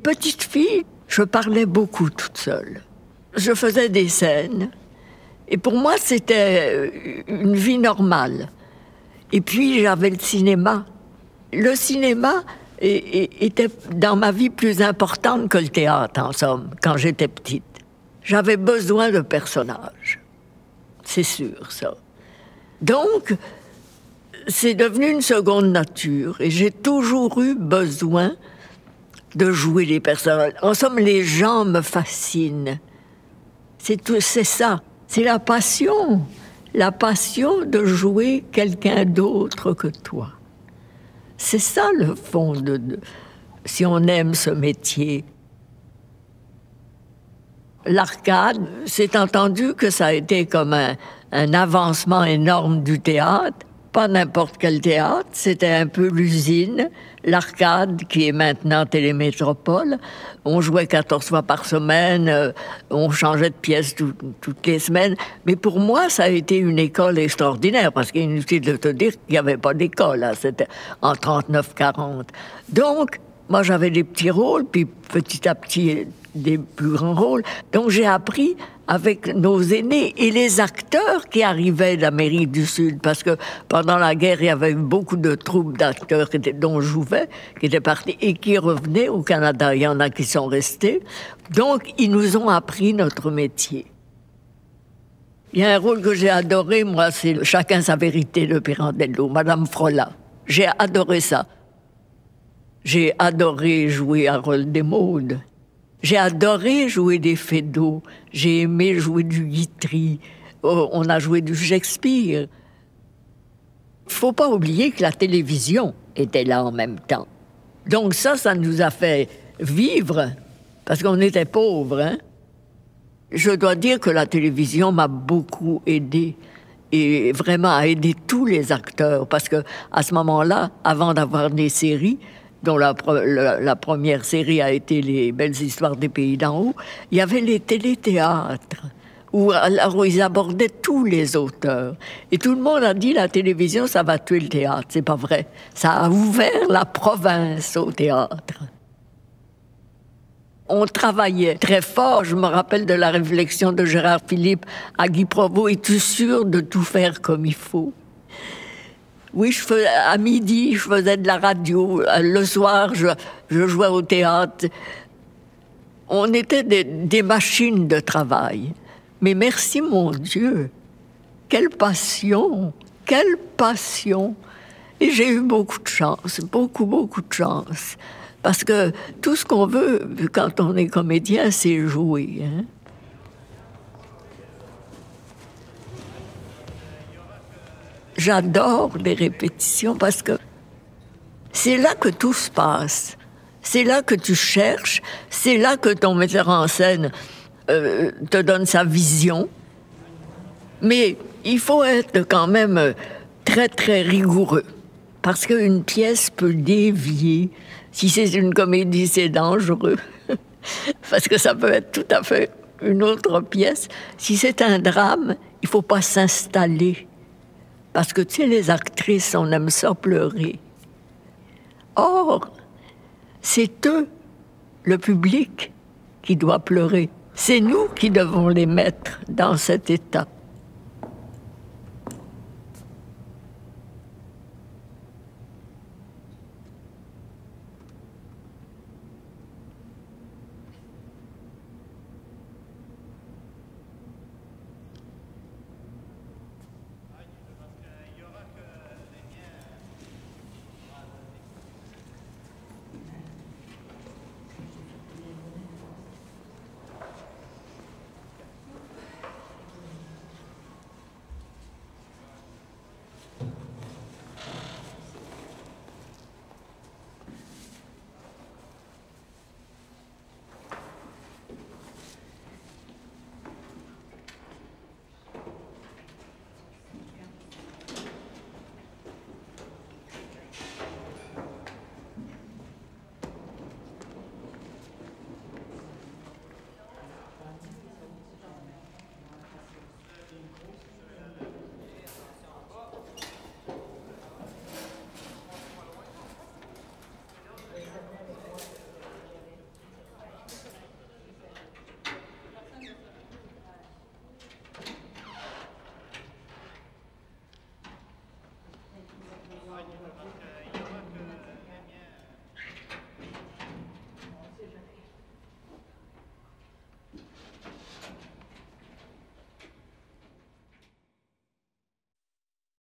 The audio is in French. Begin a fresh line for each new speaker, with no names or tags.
Petite fille, je parlais beaucoup toute seule. Je faisais des scènes. Et pour moi, c'était une vie normale. Et puis, j'avais le cinéma. Le cinéma était dans ma vie plus importante que le théâtre, en somme, quand j'étais petite. J'avais besoin de personnages. C'est sûr, ça. Donc, c'est devenu une seconde nature. Et j'ai toujours eu besoin de jouer les personnages. En somme, les gens me fascinent. C'est ça. C'est la passion de jouer quelqu'un d'autre que toi. C'est ça le fond si on aime ce métier. L'arcade, c'est entendu que ça a été comme un avancement énorme du théâtre. Pas n'importe quel théâtre, c'était un peu l'usine. L'arcade, qui est maintenant Télémétropole, on jouait 14 fois par semaine, on changeait de pièce toutes les semaines. Mais pour moi, ça a été une école extraordinaire, parce qu'il est inutile de te dire qu'il n'y avait pas d'école, hein, c'était en 39-40. Donc, moi, j'avais des petits rôles, puis petit à petit, des plus grands rôles. Donc, j'ai appris avec nos aînés et les acteurs qui arrivaient d'Amérique du Sud, parce que pendant la guerre, il y avait eu beaucoup de troupes d'acteurs dont je jouais, qui étaient partis et qui revenaient au Canada. Il y en a qui sont restés. Donc, ils nous ont appris notre métier. Il y a un rôle que j'ai adoré, moi, c'est Chacun sa vérité de Pirandello, Madame Frola. J'ai adoré ça. J'ai adoré jouer Harold Desmaudes. J'ai adoré jouer des Feydeau. J'ai aimé jouer du Guitry. On a joué du Shakespeare. Il ne faut pas oublier que la télévision était là en même temps. Donc ça nous a fait vivre, parce qu'on était pauvres, hein? Je dois dire que la télévision m'a beaucoup aidé, et vraiment a aidé tous les acteurs, parce que à ce moment-là, avant d'avoir des séries, dont la première série a été Les Belles Histoires des Pays d'en haut, il y avait les téléthéâtres, où ils abordaient tous les auteurs. Et tout le monde a dit, la télévision, ça va tuer le théâtre. C'est pas vrai. Ça a ouvert la province au théâtre. On travaillait très fort. Je me rappelle de la réflexion de Gérard Philippe à Guy Provost. Es-tu sûr de tout faire comme il faut? Oui, à midi, je faisais de la radio. Le soir, je jouais au théâtre. On était des machines de travail. Mais merci, mon Dieu, quelle passion, quelle passion. Et j'ai eu beaucoup de chance, beaucoup de chance. Parce que tout ce qu'on veut quand on est comédien, c'est jouer, hein? J'adore les répétitions parce que c'est là que tout se passe. C'est là que tu cherches, c'est là que ton metteur en scène te donne sa vision. Mais il faut être quand même très, très rigoureux. Parce qu'une pièce peut dévier. Si c'est une comédie, c'est dangereux. Parce que ça peut être tout à fait une autre pièce. Si c'est un drame, il ne faut pas s'installer. Parce que, tu sais, les actrices, on aime ça pleurer. Or, c'est eux, le public, qui doit pleurer. C'est nous qui devons les mettre dans cet état.